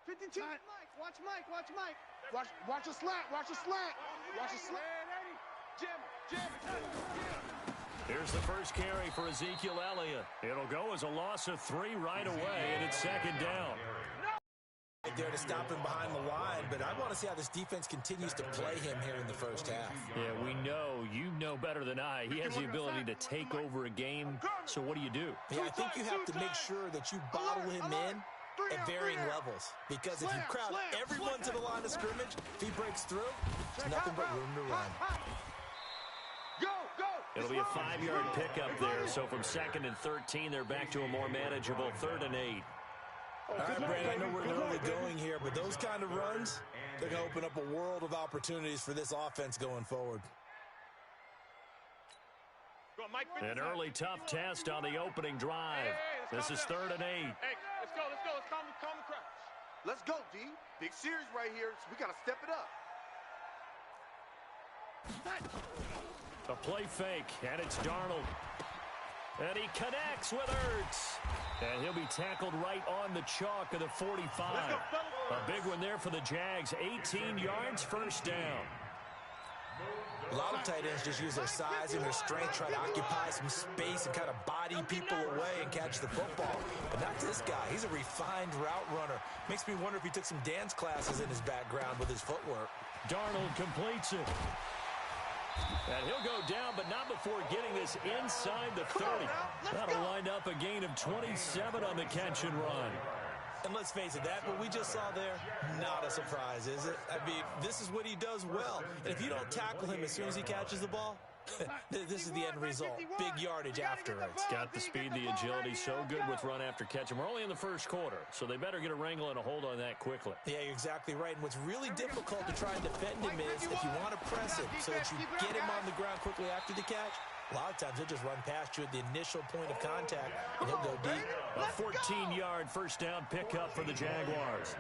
52. Mike, watch Mike, watch Mike. Watch a slant, watch a slant. Watch a slant. Jim. Here's the first carry for Ezekiel Elliott. It'll go as a loss of 3 right away, and it's second down. Right there to stop him behind the line, but I want to see how this defense continues to play him here in the first half. Yeah, we know. You know better than I. He has the ability to take over a game, so what do you do? Yeah, I think you have to make sure that you bottle him in at varying levels, because if you crowd everyone to the line of scrimmage, if he breaks through, there's nothing but room to run. It'll be a 5-yard pickup there, so from 2nd and 13, they're back to a more manageable 3rd and 8. All right, Brandon, I know we're early going here, but those kind of runs, they're going to open up a world of opportunities for this offense going forward. An early tough test on the opening drive. This is 3rd and 8. Hey, let's go. Let's calm the crowd. Let's go, D. Big series right here, so we got to step it up. A play fake, and it's Darnold. And he connects with Ertz. And he'll be tackled right on the chalk of the 45. A big one there for the Jags. 18 yards, first down. A lot of tight ends just use their size and their strength, try to occupy some space and kind of body people away and catch the football. But not this guy. He's a refined route runner. Makes me wonder if he took some dance classes in his background with his footwork. Darnold completes it. And he'll go down, but not before getting this inside the 30. That'll wind up a gain of 27 on the catch and run. And let's face it, that what we just saw there, not a surprise, is it? I mean, this is what he does well. And if you don't tackle him as soon as he catches the ball, this is the end result. Big yardage after it. Got the speed, the agility, so good with run after catch. And we're only in the first quarter, so they better get a wrangle and a hold on that quickly. Yeah, you're exactly right. And what's really difficult to try and defend him is if you want to press him so that you get him on the ground quickly after the catch, a lot of times he'll just run past you at the initial point of contact, and he'll go deep. A 14-yard first down pickup for the Jaguars.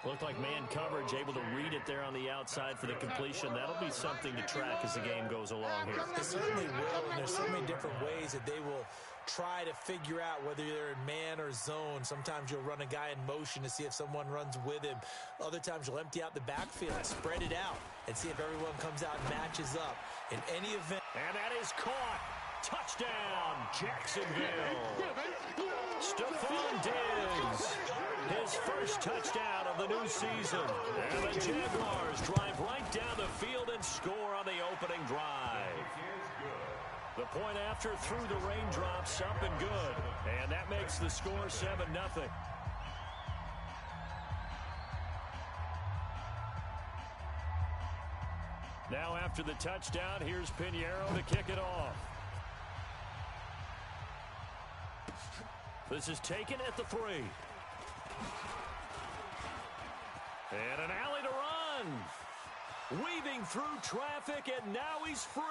Looked like man coverage, able to read it there on the outside for the completion. That'll be something to track as the game goes along here. It certainly will, and there's so many different ways that they will try to figure out whether they're in man or zone. Sometimes you'll run a guy in motion to see if someone runs with him. Other times you'll empty out the backfield, spread it out, and see if everyone comes out and matches up. In any event. And that is caught. Touchdown, Jacksonville. Stephon Diggs. His first touchdown of the new season. And the Jaguars drive right down the field and score on the opening drive. The point after through the raindrops, up and good. And that makes the score 7-0. Now after the touchdown, here's Pinheiro to kick it off. This is taken at the 3. And an alley to run. Weaving through traffic, and now he's free.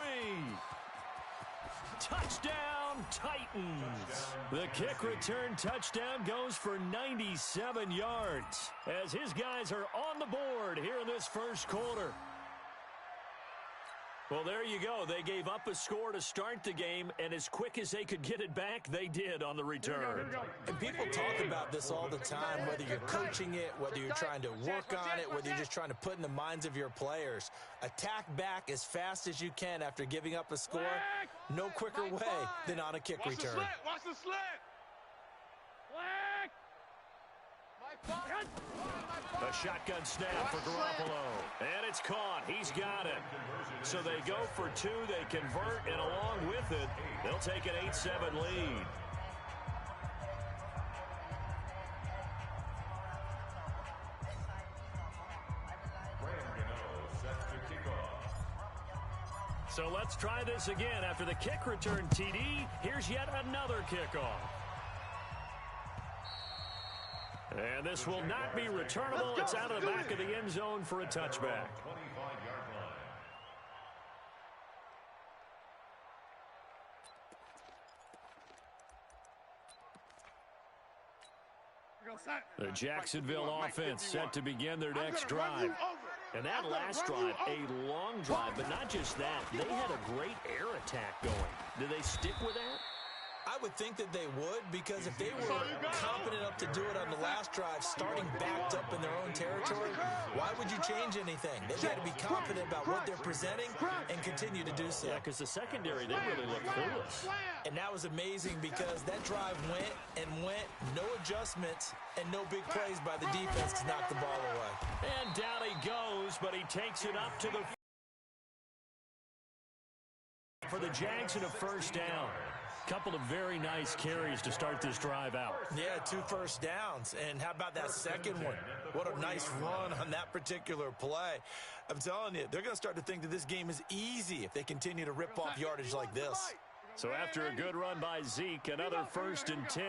Touchdown, Titans. The kick return touchdown goes for 97 yards as his guys are on the board here in this first quarter. Well, there you go. They gave up a score to start the game, and as quick as they could get it back, they did on the return. And people talk about this all the time, whether you're coaching it, whether you're trying to work on it, whether you're just trying to put in the minds of your players. Attack back as fast as you can after giving up a score. No quicker way than on a kick return. Watch the slant. A shotgun snap for Garoppolo. And it's caught. He's got it. So they go for 2. They convert, and along with it, they'll take an 8-7 lead. So let's try this again. After the kick return TD, here's yet another kickoff. And this will not be returnable. It's out of the back of the end zone for a touchback. The Jacksonville offense set to begin their next drive. And that last drive, a long drive, but not just that. They had a great air attack going. Do they stick with that? I would think that they would, because if they were confident enough to do it on the last drive, starting backed up in their own territory, why would you change anything? They've got to be confident about what they're presenting and continue to do so. Yeah, because the secondary, they really looked clueless. And that was amazing because that drive went and went, no adjustments, and no big plays by the defense to knock the ball away. And down he goes, but he takes it up to the for the Jags and a first down. Couple of very nice carries to start this drive out. Yeah, 2 first downs. And how about that second one? What a nice run on that particular play. I'm telling you, they're going to start to think that this game is easy if they continue to rip off yardage like this. So after a good run by Zeke, another 1st and 10.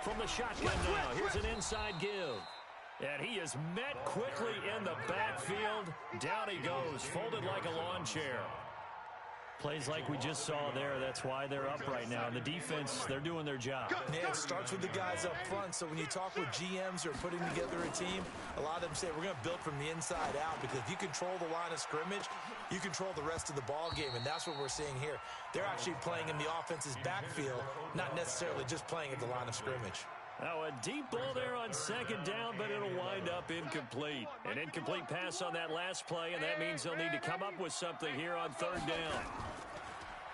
From the shotgun now, here's an inside give. And he is met quickly in the backfield. Down he goes, folded like a lawn chair. Plays like we just saw there. That's why they're up right now. And the defense, they're doing their job. Yeah, it starts with the guys up front. So when you talk with GMs who are putting together a team, a lot of them say we're going to build from the inside out, because if you control the line of scrimmage, you control the rest of the ball game. And that's what we're seeing here. They're actually playing in the offense's backfield, not necessarily just playing at the line of scrimmage. Now a deep ball there on 2nd down, but it'll wind up incomplete. An incomplete pass on that last play, and that means they'll need to come up with something here on 3rd down.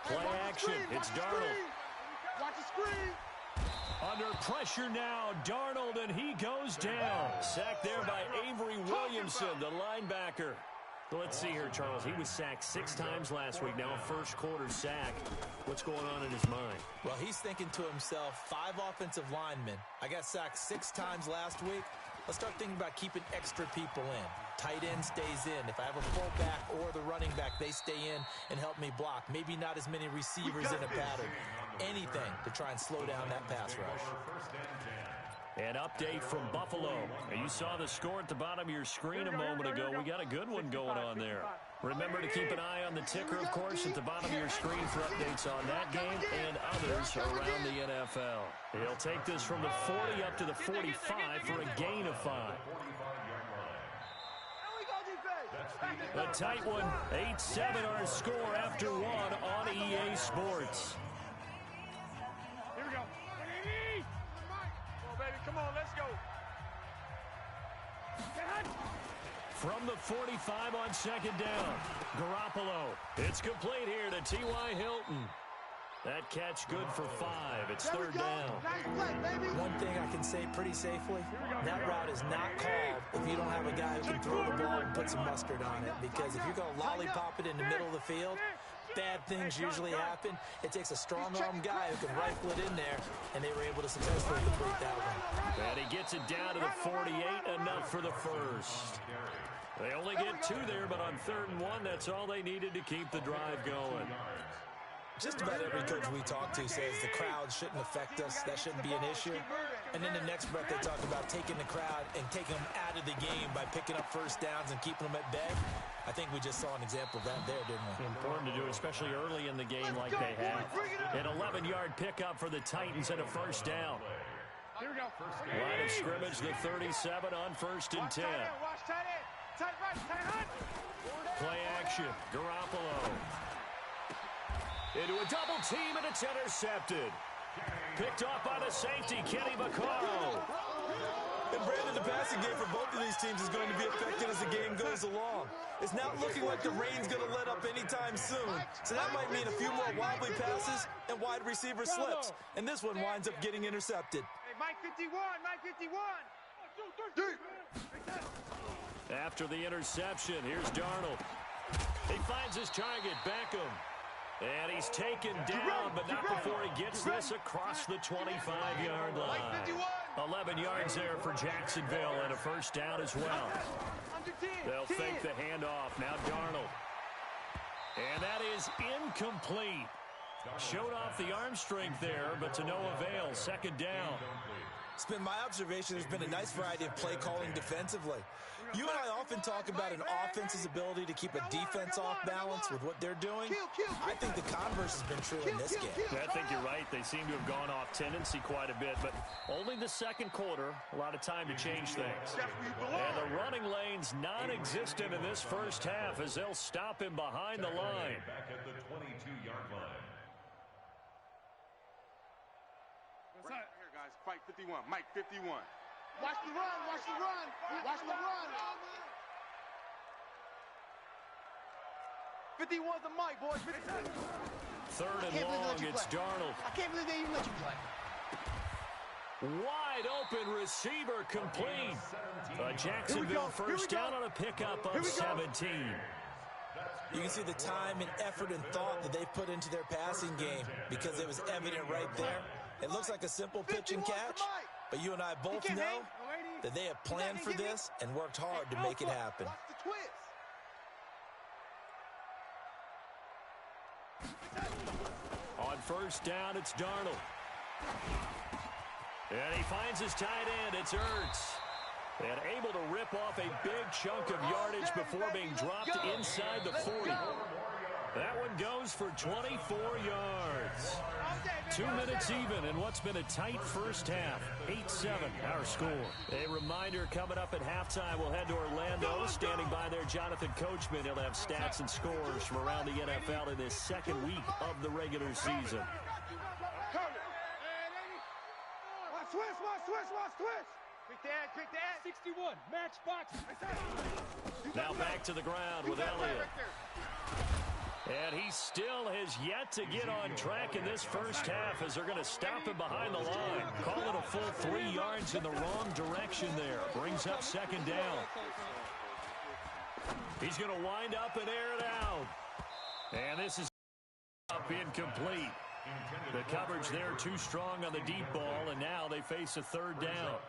Play action. It's Darnold. Watch the screen. Under pressure now, Darnold, and he goes down. Sacked there by Avery Williamson, the linebacker. Let's see here, Charles. He was sacked 6 times last week. Now a first-quarter sack. What's going on in his mind? Well, he's thinking to himself, 5 offensive linemen. I got sacked 6 times last week. Let's start thinking about keeping extra people in. Tight end stays in. If I have a fullback or the running back, they stay in and help me block. Maybe not as many receivers in a pattern. Anything to try and slow down that pass rush. An update from Buffalo. You saw the score at the bottom of your screen a moment ago. We got a good one going on there. Remember to keep an eye on the ticker, of course, at the bottom of your screen for updates on that game and others around the NFL. He'll take this from the 40 up to the 45 for a gain of 5. A tight one, 8-7 our score after 1 on EA Sports. Here we go. Come on, baby. Come on, let's go. From the 45 on 2nd down, Garoppolo. It's complete here to T.Y. Hilton. That catch good for 5. It's 3rd down. One thing I can say pretty safely, that route is not called if you don't have a guy who can throw the ball and put some mustard on it. Because if you're going to lollipop it in the middle of the field, bad things usually happen. It takes a strong-arm guy who can rifle it in there, and they were able to successfully complete that one. And he gets it down to the 48, enough for the first. They only get 2 there, but on 3rd and 1, that's all they needed to keep the drive going. Just about every coach we talk to says the crowd shouldn't affect us. That shouldn't be an issue. And then the next breath they talk about taking the crowd and taking them out of the game by picking up first downs and keeping them at bay. I think we just saw an example of that there, didn't we? Important to do, especially early in the game like they have. An 11-yard pickup for the Titans and a first down. Here we go. Line of scrimmage, the 37 on 1st and 10. Watch tight end. Tight right, tight hunt. Play action. Garoppolo. Into a double team, and it's intercepted. Picked off by the safety, Kenny Vaccaro. And Brandon, the passing game for both of these teams is going to be affected as the game goes along. It's not looking like the rain's going to let up anytime soon. So that might mean a few more wobbly passes and wide receiver slips. And this one winds up getting intercepted. Hey, Mike 51, Mike 51. 1, 2, 3. After the interception, here's Darnold. He finds his target, Beckham. And he's taken down, but not before he gets this across the 25-yard line. 11 yards there for Jacksonville, and a first down as well. They'll fake the handoff. Now Darnold. And that is incomplete. Showed off the arm strength there, but to no avail. 2nd down. It's been my observation there's been a nice variety of play calling defensively. You and I often talk about an offense's ability to keep a defense off balance with what they're doing. I think the converse has been true in this game. I think you're right. They seem to have gone off tendency quite a bit, but only the second quarter. A lot of time to change things. And the running lane's non-existent in this first half as they'll stop him behind the line. Back at the 22-yard line. Right here, guys. Fight 51. Mike 51. Watch the run. Watch the run. Watch the run. 51's the Mike, boys. 3rd and long. It's Darnold. I can't believe they even let you play. Wide open receiver complete. Jacksonville first down on a pickup of 17. You can see the time and effort and thought that they've put into their passing game because it was evident right there. It looks like a simple pitch and catch, but you and I both know that they have planned for this and worked hard to make it happen. On first down, it's Darnold. And he finds his tight end. It's Ertz. And able to rip off a big chunk of yardage before being dropped inside the 40. That one goes for 24 yards. 2 minutes even in what's been a tight first half. 8-7 our score. A reminder coming up at halftime, we'll head to Orlando. Standing by there, Jonathan Coachman. He'll have stats and scores from around the NFL in this second week of the regular season. Switch. Quick dad. 61. Match box. Now back to the ground with Elliott. And he still has yet to get on track in this first half as they're going to stop him behind the line. Call it a full 3 yards in the wrong direction there. Brings up second down. He's going to wind up and air it out. And this is up incomplete. The coverage there too strong on the deep ball, and now they face a 3rd down.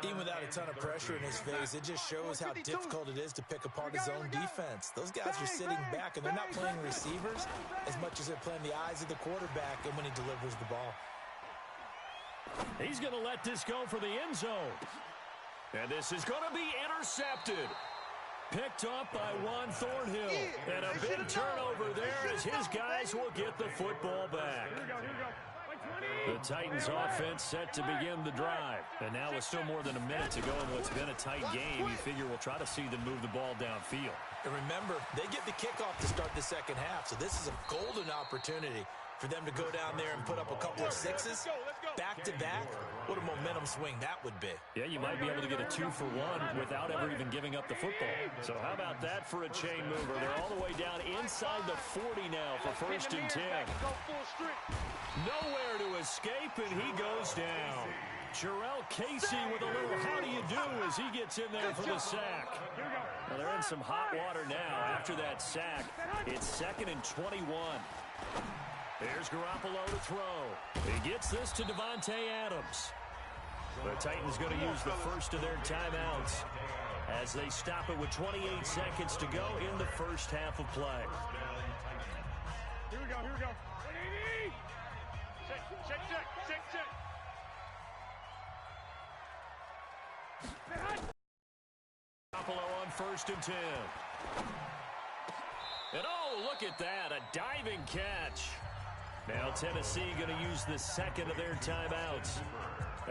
Even without a ton of pressure in his face, it just shows how difficult it is to pick apart his own defense. Those guys are sitting back, and they're not playing receivers as much as they're playing the eyes of the quarterback and when he delivers the ball. He's going to let this go for the end zone. And this is going to be intercepted. Picked up by Juan Thornhill. And a big turnover there as his guys will get the football back. The Titans offense set to begin the drive. And now with still more than a minute to go in what's been a tight game, you figure we'll try to see them move the ball downfield. And remember, they get the kickoff to start the second half, so this is a golden opportunity for them to go down there and put up a couple of sixes back-to-back. What a momentum swing that would be. Yeah, you might be able to get a 2-for-1 without ever even giving up the football. So how about that for a chain mover? They're all the way down inside the 40 now for 1st and 10. Nowhere to escape, and he goes down. Jarrell Casey with a little how do you do as he gets in there for the sack. Well, they're in some hot water now after that sack. It's 2nd and 21. There's Garoppolo to throw. He gets this to Devontae Adams. The Titans going to use the first of their timeouts as they stop it with 28 seconds to go in the first half of play. Here we go. Check. Garoppolo on 1st and 10. And oh, look at that, a diving catch. Now Tennessee going to use the second of their timeouts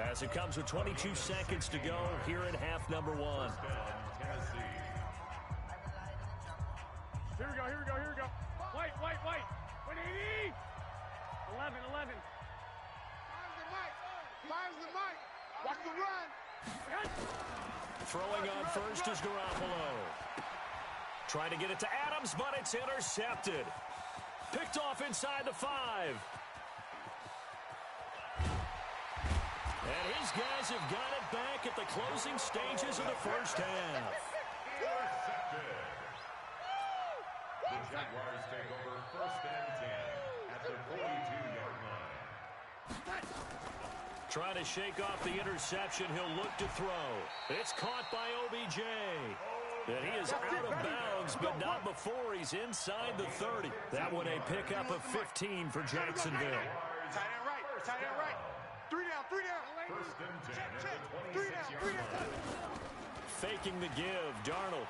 as it comes with 22 seconds to go here in half number 1. Here we go. White. 180. 11. Fires the mic. Watch the run. Throwing on first is Garoppolo. Trying to get it to Adams, but it's intercepted. Picked off inside the 5. And his guys have got it back at the closing stages of the first half. The Jaguars take over 1st and 10 at the 42-yard line. Trying to shake off the interception. He'll look to throw. It's caught by OBJ. And he is out of bounds, but not before he's inside the 30. That one a pickup of 15 for Jacksonville. Tight end right. 3 Three down. First and 10 at the 26-yard line. Faking the give, Darnold.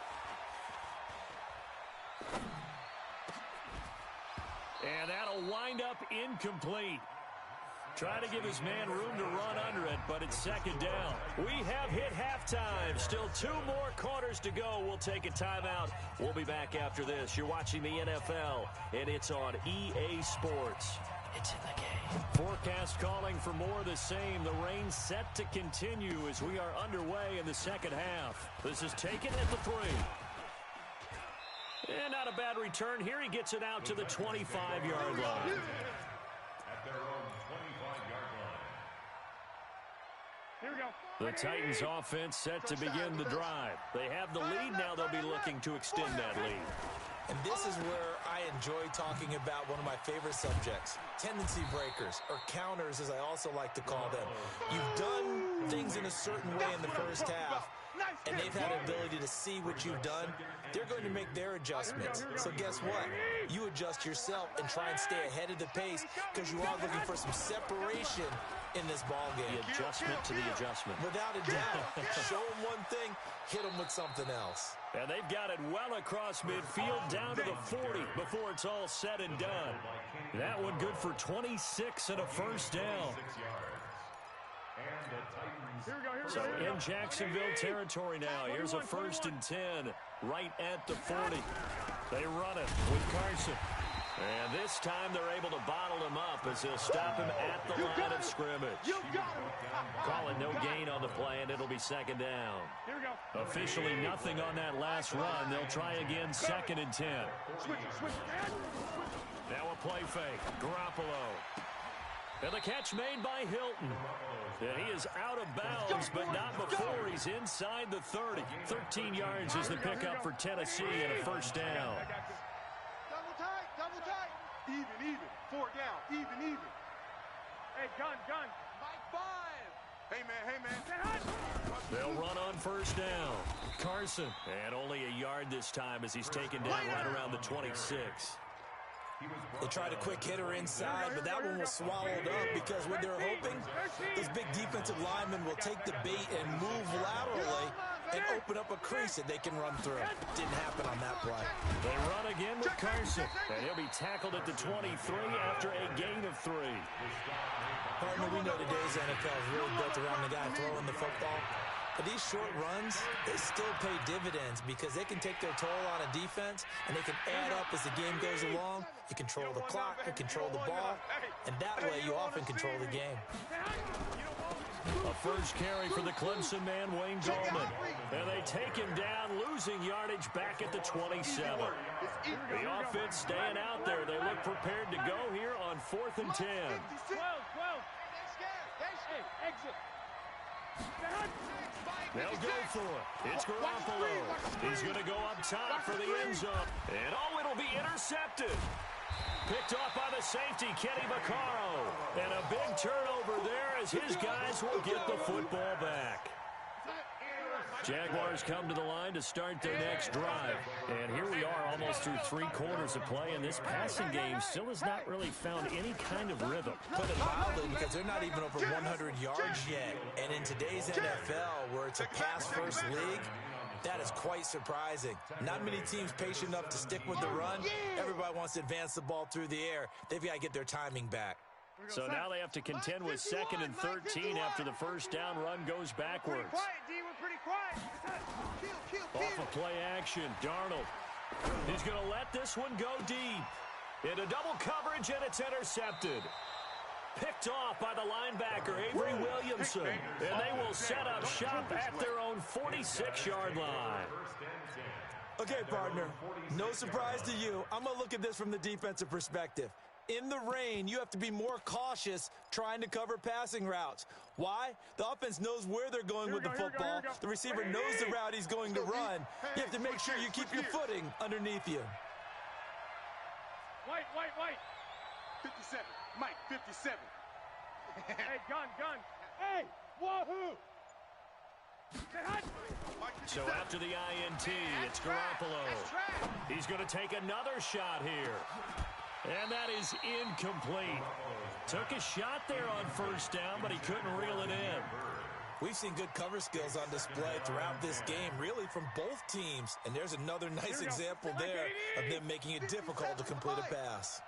And that'll wind up incomplete. Trying to give his man room to run under it, but it's second down. We have hit halftime. Still 2 more quarters to go. We'll take a timeout. We'll be back after this. You're watching the NFL, and it's on EA Sports. It's in the game. Forecast calling for more of the same. The rain set to continue as we are underway in the second half. This is taken at the 3. And not a bad return here. He gets it out to the 25-yard line. At their own 25-yard line. Here we go. The Titans offense set to begin the drive. They have the lead. Now they'll be looking to extend that lead. And this is where I enjoy talking about one of my favorite subjects, tendency breakers, or counters as I also like to call them. You've done things in a certain way in the first half, and they've had an ability to see what you've done. They're going to make their adjustments. So guess what? You adjust yourself and try and stay ahead of the pace because you are looking for some separation in this ball game. The adjustment to the adjustment. Without a doubt. Show them one thing, hit them with something else. And they've got it well across midfield down to the 40 before it's all said and done. That one good for 26 and a first down. So in Jacksonville territory now. Here's a 1st and 10 right at the 40. They run it with Carson. And this time they're able to bottle him up as they'll stop him at the line of scrimmage. Calling no gain on the play, and it'll be second down. Here we go. Officially nothing on that last run. They'll try again, 2nd and 10. Now a play fake. Garoppolo. And the catch made by Hilton. And he is out of bounds, but not before he's inside the 30. 13 yards is the pickup for Tennessee and a first down. Double tight. Even. 4 down. Even. Hey, gun. Mike 5. Hey, man. They'll run on first down. Carson. And only a yard this time as he's taken down right around the 26. They tried a quick hitter inside, but that one was swallowed up because what they're hoping, those big defensive linemen will take the bait and move laterally and open up a crease that they can run through. Didn't happen on that play. They run again with Carson, and he'll be tackled at the 23 after a gain of 3. Partner, we know today's NFL is really built around the guy throwing the football. But these short runs, they still pay dividends because they can take their toll on a defense, and they can add up as the game goes along. You control the clock, you control the ball, and that way you often control the game. A first carry for the Clemson man, Wayne Gallman. And they take him down, losing yardage back at the 27. The offense staying out there. They look prepared to go here on 4th and 10. 12. Hey, exit. They'll go for it. It's Garoppolo. He's going to go up top for the end zone. And it'll be intercepted. Picked off by the safety, Kenny Vaccaro. And a big turnover there as his guys will get the football back. Jaguars come to the line to start their next drive. And here we are almost through 3 quarters of play, and this passing game still has not really found any kind of rhythm. Put it mildly, because they're not even over 100 yards yet. And in today's NFL, where it's a pass-first league, that is quite surprising. Not many teams patient enough to stick with the run. Everybody wants to advance the ball through the air. They've got to get their timing back. So now they have to contend with 2nd and 13 after the first down run goes backwards. We're pretty quiet. Off of play action, Darnold. He's going to let this one go deep. Into double coverage, and it's intercepted. Picked off by the linebacker, Avery Williamson. And they will set up shop at their own 46-yard line. Okay, partner, no surprise to you. I'm going to look at this from the defensive perspective. In the rain, you have to be more cautious trying to cover passing routes. Why? The offense knows where they're going with the football. The receiver knows the route he's going to run. You have to make sure you keep your footing underneath you. White. 57. Mike, 57. Hey, gun. Hey, wahoo! So after the INT, it's Garoppolo. He's going to take another shot here. And that is incomplete. Took a shot there on first down, but he couldn't reel it in. We've seen good cover skills on display throughout this game, really from both teams. And there's another nice example there of them making it difficult to complete a pass.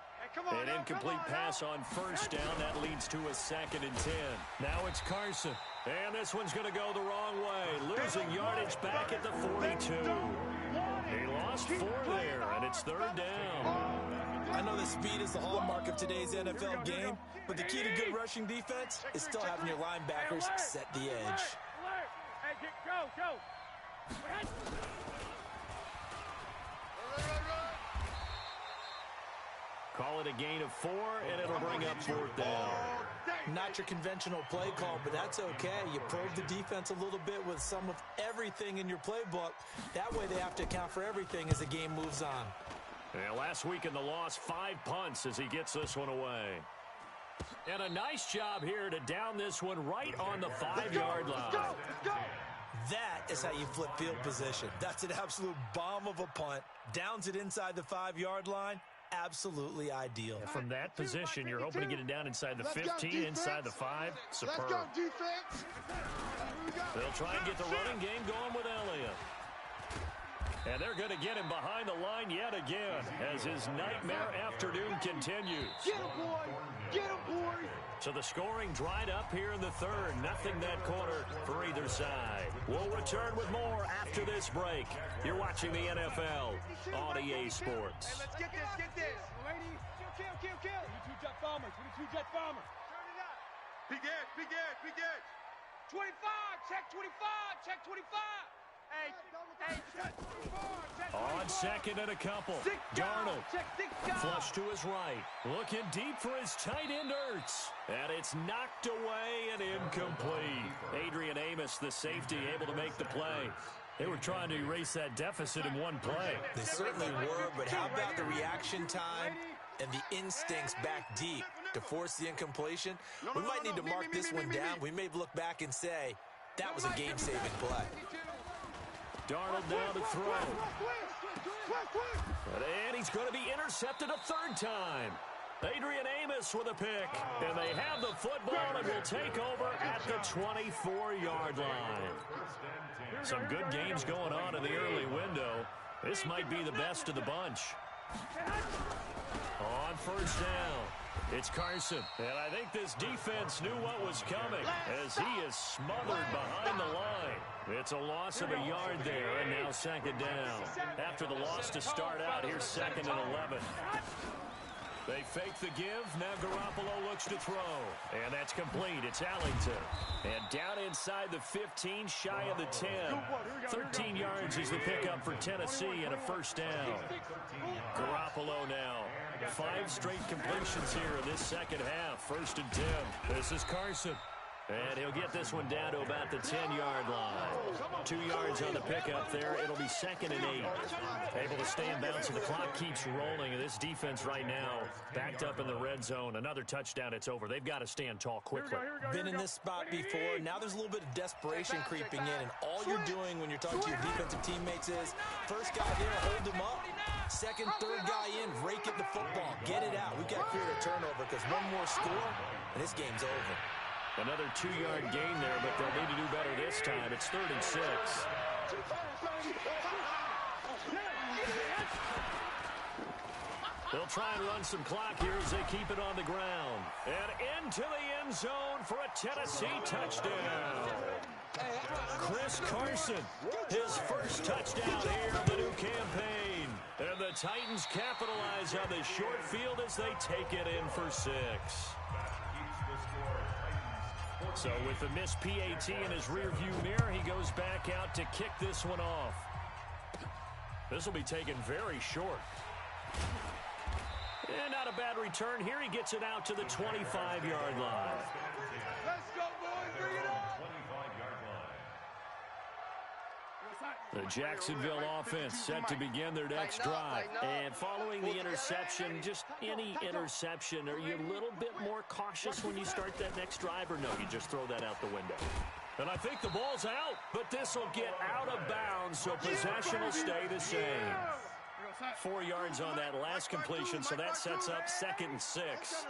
An incomplete pass on first down. That leads to a 2nd and 10. Now it's Carson. And this one's going to go the wrong way. Losing yardage back at the 42. He lost 4 there, and it's 3rd down. I know that speed is the hallmark of today's NFL game, but the key to good rushing defense is still having your linebackers set the edge. Hey, go. Call it a gain of 4, and it'll bring up 4th down. Not your conventional play call, but that's okay. You probe the defense a little bit with some of everything in your playbook. That way they have to account for everything as the game moves on. Yeah, last week in the loss, 5 punts as he gets this one away. And a nice job here to down this one right on the 5-yard line. That is how you flip field position. That's an absolute bomb of a punt. Downs it inside the 5-yard line. Absolutely ideal. From that position, you're hoping to get it down inside the 15, inside the 5. Superb. Let's go, defense. They'll try and get the running game going with Elliott. And they're going to get him behind the line yet again as his nightmare afternoon continues. Get him, boy. Get him, boy. So the scoring dried up here in the 3rd. Nothing that quarter for either side. We'll return with more after this break. You're watching the NFL on EA Sports. Hey, let's get this. Ladies, kill. 22 jet bombers. Turn it up. Big edge. 25, check 25. Hey, On 2nd and a couple. Darnold flush to his right. Looking deep for his tight end Ertz. And it's knocked away and incomplete. Adrian Amos, the safety, able to make the play. They were trying to erase that deficit in one play. They certainly were, but how about the reaction time and the instincts back deep to force the incompletion? We might need to mark this one down. We may look back and say, that was a game-saving play. Darnold now to throw. And he's going to be intercepted a 3rd time. Adrian Amos with a pick. And they have the football and will take over at the 24-yard line. Some good games going on in the early window. This might be the best of the bunch. On 1st down, it's Carson. And I think this defense knew what was coming as he is smothered behind the line. It's a loss of a yard there, and now 2nd down. After the loss to start out, here's 2nd and 11. They fake the give. Now Garoppolo looks to throw. And that's complete. It's Allington. And down inside the 15, shy of the 10. 13 yards is the pickup for Tennessee and a 1st down. Garoppolo now. 5 straight completions here in this 2nd half. 1st and 10. This is Carson. And he'll get this one down to about the 10-yard line. 2 yards on the pickup there. It'll be 2nd and 8. Able to stay in bounds, and the clock keeps rolling. And this defense right now backed up in the red zone. Another touchdown, it's over. They've got to stand tall quickly. Been in this spot before. Now there's a little bit of desperation creeping in. And all you're doing when you're talking to your defensive teammates is, first guy there, hold him up. 2nd, 3rd guy in, rake at the football. Get it out. We've got to create a turnover because one more score, and this game's over. Another 2-yard gain there, but they'll need to do better this time. It's 3rd and 6. They'll try and run some clock here as they keep it on the ground. And into the end zone for a Tennessee touchdown. Chris Carson, his first touchdown here of the new campaign. And the Titans capitalize on the short field as they take it in for 6. So with the missed PAT in his rearview mirror, he goes back out to kick this one off. This will be taken very short. And not a bad return here. He gets it out to the 25-yard line. Let's go, boys. Bring it on. The Jacksonville offense set to begin their next drive. And following the interception, just any interception, are you a little bit more cautious when you start that next drive, or no, you just throw that out the window? And I think the ball's out, but this will get out of bounds, so possession will stay the same. 4 yards on that last completion, so that sets up 2nd and 6.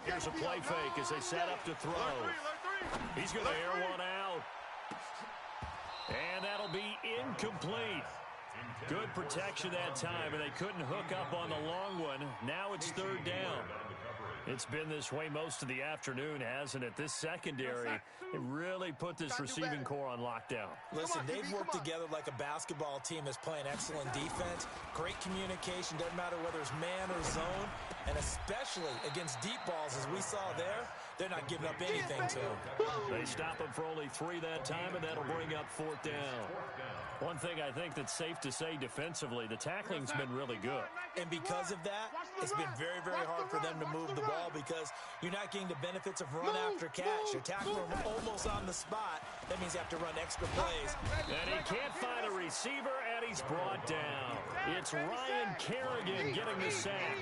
Here's a play fake as they set up to throw. He's going to air one out. And that'll be incomplete. Good protection that time, and they couldn't hook up on the long one. Now it's 3rd down. It's been this way most of the afternoon, hasn't it? This secondary, it really put this receiving core on lockdown. Listen, they've worked together like a basketball team that's playing excellent defense. Great communication, doesn't matter whether it's man or zone. And especially against deep balls, as we saw there, they're not giving up anything to them. They stop him for only 3 that time, and that'll bring up 4th down. One thing I think that's safe to say defensively, the tackling's been really good. And because of that, it's been very, very hard for them to move the ball because you're not getting the benefits of run after catch. You're tackling them almost on the spot. That means you have to run extra plays. And he can't find a receiver, and he's brought down. It's Ryan Kerrigan getting the sack.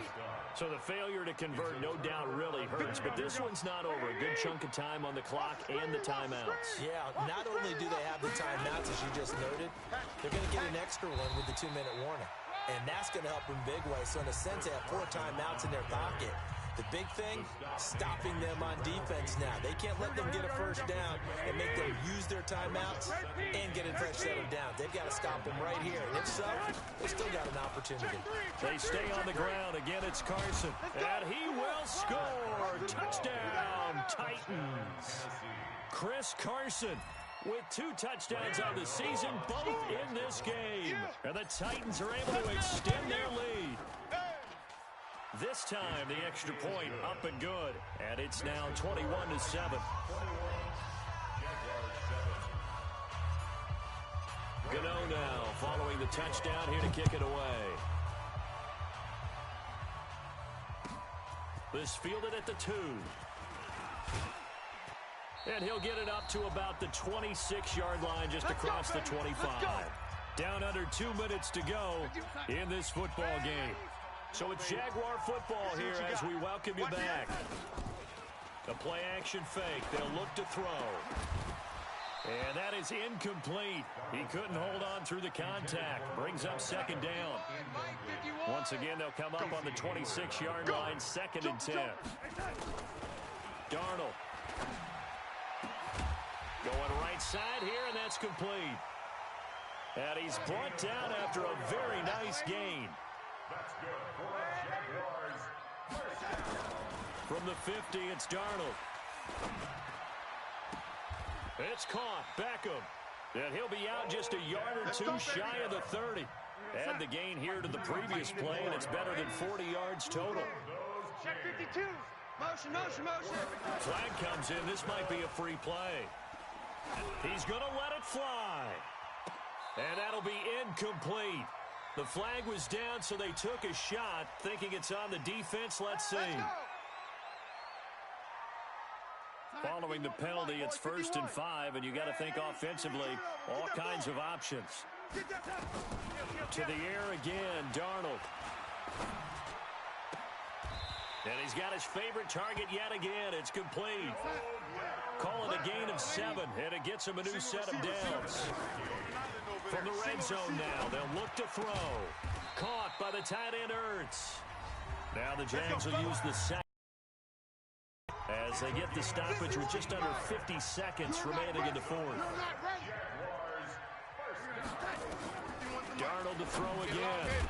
So the failure to convert no doubt really hurts, but this one's not over. A good chunk of time on the clock and the timeouts. Yeah, not only do they have the timeouts, as you just noted, they're going to get an extra one with the 2-minute warning. And that's going to help in big ways. So in a sense, they have 4 timeouts in their pocket. The big thing, stopping them on defense now. They can't let them get a first down and make them use their timeouts and get a fresh set of downs. They've got to stop them right here. And if so, they still got an opportunity. They stay on the ground. Again, it's Carson. And he will score. Touchdown, Titans. Chris Carson with 2 touchdowns on the season, both in this game. And the Titans are able to extend their lead. This time, the extra point up and good. And it's now 21-7. Gano now following the touchdown, here to kick it away. This fielded at the 2. And he'll get it up to about the 26-yard line, just across the 25. Down under 2 minutes to go in this football game. So it's Jaguar football here as we welcome you back. A play-action fake. They'll look to throw. And that is incomplete. He couldn't hold on through the contact. Brings up 2nd down. Once again, they'll come up on the 26-yard line, 2nd and 10. Darnold. Going right side here, and that's complete. And he's brought down after a very nice gain. That's good for the Jaguars. From the 50, it's Darnold. It's caught. Beckham. And he'll be out just a yard or 2 shy of the 30. Add the gain here to the previous play, and it's better than 40 yards total. Check 52. Motion, motion, motion. Flag comes in. This might be a free play. He's going to let it fly. And that'll be incomplete. The flag was down, so they took a shot, thinking it's on the defense. Let's see. Following the penalty, it's 1st and 5, and you got to think offensively, all kinds of options. To the air again, Darnold. And he's got his favorite target yet again. It's complete. Call it a gain of 7, and it gets him a new set of downs. From the red zone now, they'll look to throw. Caught by the tight end, Ertz. Now the Jags will use the second as they get the stoppage with just under 50 seconds remaining in the 4th. Darnold to throw again.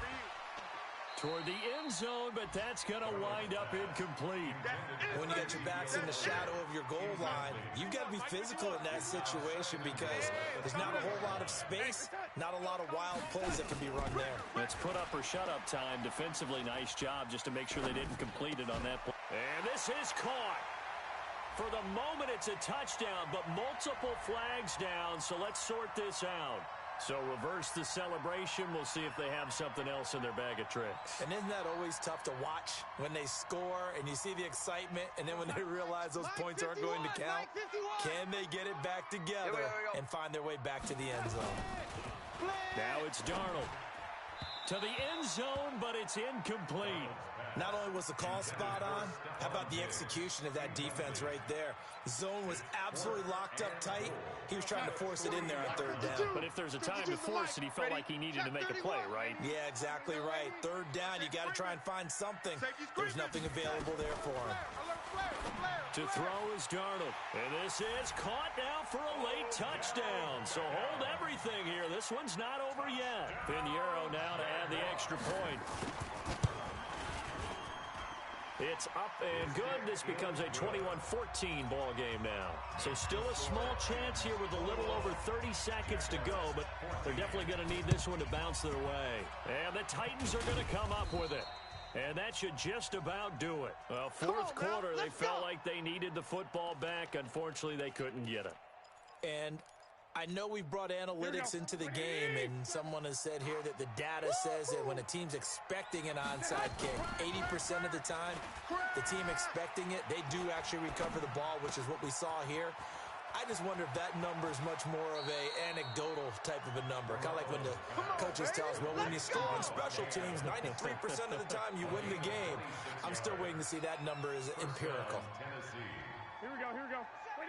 Toward the end zone, but that's going to wind up incomplete. When you got your backs in the shadow of your goal line, you've got to be physical in that situation because there's not a whole lot of space, not a lot of wild plays that can be run there. It's put up or shut up time. Defensively, nice job just to make sure they didn't complete it on that play. And this is caught. For the moment, it's a touchdown, but multiple flags down, so let's sort this out. So reverse the celebration. We'll see if they have something else in their bag of tricks. And isn't that always tough to watch when they score and you see the excitement, and then when they realize those points aren't going to count? Can they get it back together and find their way back to the end zone? Now it's Darnold. To the end zone, but it's incomplete. Not only was the call spot on, how about the execution of that defense right there? The zone was absolutely locked up tight. He was trying to force it in there on third down. But if there's a time to force it, he felt like he needed to make a play, right? Yeah, exactly right. Third down, you got to try and find something. There's nothing available there for him. To throw is Darnold. And this is caught now for a late touchdown. So hold everything here. This one's not over yet. Pinheiro now to add the extra point. It's up and good. This becomes a 21-14 ball game now. So still a small chance here with a little over 30 seconds to go, but they're definitely going to need this one to bounce their way. And the Titans are going to come up with it. And that should just about do it. Well, fourth quarter, they felt like they needed the football back. Unfortunately, they couldn't get it. And I know we've brought analytics into the game, and someone has said here that the data says that when a team's expecting an onside kick, 80% of the time, the team expecting it, they do actually recover the ball, which is what we saw here. I just wonder if that number is much more of a anecdotal type of a number. Kind of like when the coaches tell us, well, when you score on special teams, 93% of the time you win the game. I'm still waiting to see that number is empirical. Here we go. Wait,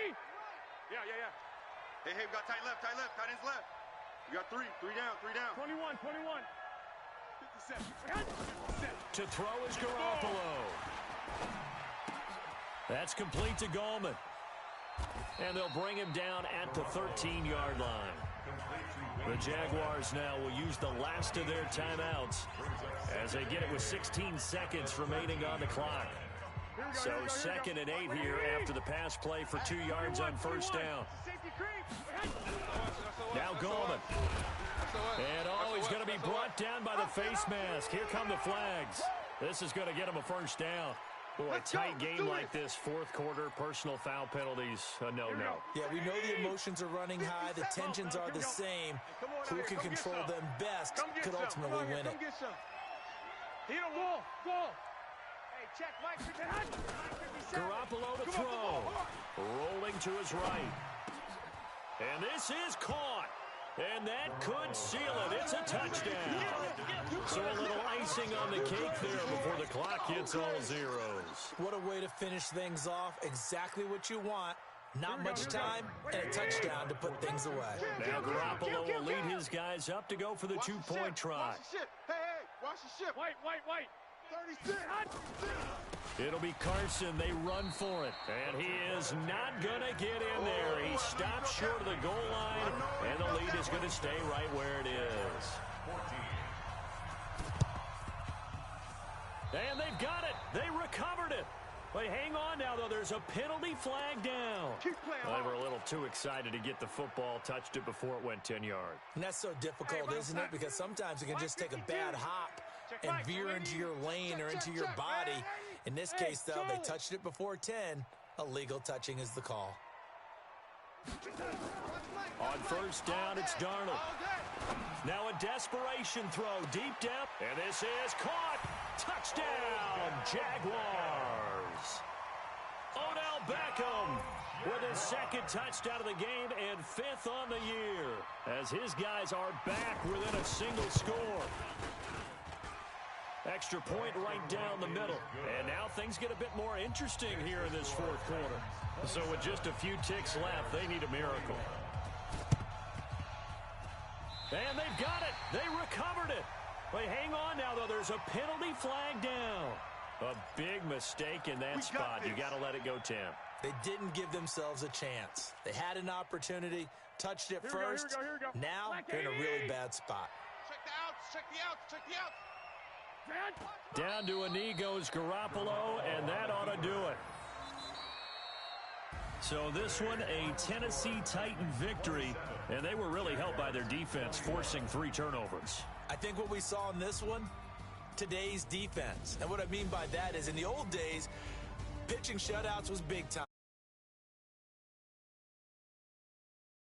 80! Yeah. Hey, we got tight left, tight ends left. We got three down. 21. To throw is Garoppolo. That's complete to Gallman. And they'll bring him down at the 13-yard line. The Jaguars now will use the last of their timeouts as they get it with 16 seconds remaining on the clock. So 2nd and 8 here after the pass play for 2 yards on first down. Now Gallman. And he's going to be brought down by the face mask. Here come the flags. This is going to get him a first down. Boy, a tight game like this, fourth quarter, personal foul penalties, a no-no. Yeah, we know the emotions are running high. The tensions are the same. Who can control them best could ultimately win it. Hit a wall. Hey, check, Mike. Garoppolo to throw. Rolling to his right. And this is caught. And that could seal it. It's a touchdown. So a little icing on the cake there before the clock hits all zeros. What a way to finish things off. Exactly what you want. Not much time and a touchdown to put things away. Now Garoppolo will lead his guys up to go for the two-point try. Hey, watch the ship. Wait. 36. It'll be Carson. They run for it. And he is not going to get in there. He stops short of the goal line, and the lead is going to stay right where it is. And they've got it. They recovered it. But hang on now, though. There's a penalty flag down. Well, they were a little too excited to get the football, touched it before it went 10 yards. And that's so difficult, isn't it? Because sometimes it can just take a bad hop and veer into your lane or into your body. In this case, though, they touched it before 10. Illegal touching is the call. On first down, it's Darnold. Now a desperation throw deep depth, and this is caught. Touchdown, Jaguars. Odell Beckham with his second touchdown of the game and 5th on the year as his guys are back within a single score. Extra point right down the middle. And now things get a bit more interesting here in this fourth quarter. So with just a few ticks left, they need a miracle. And they've got it. They recovered it. Wait, hang on now, though. There's a penalty flag down. A big mistake in that spot. You got to let it go 10. They didn't give themselves a chance. They had an opportunity, touched it first. Here we go. Now they're in a really bad spot. Check the outs. Down to a knee goes Garoppolo, and that ought to do it. So this one, a Tennessee Titan victory, and they were really helped by their defense, forcing 3 turnovers. I think what we saw in this one, today's defense. And what I mean by that is in the old days, pitching shutouts was big time.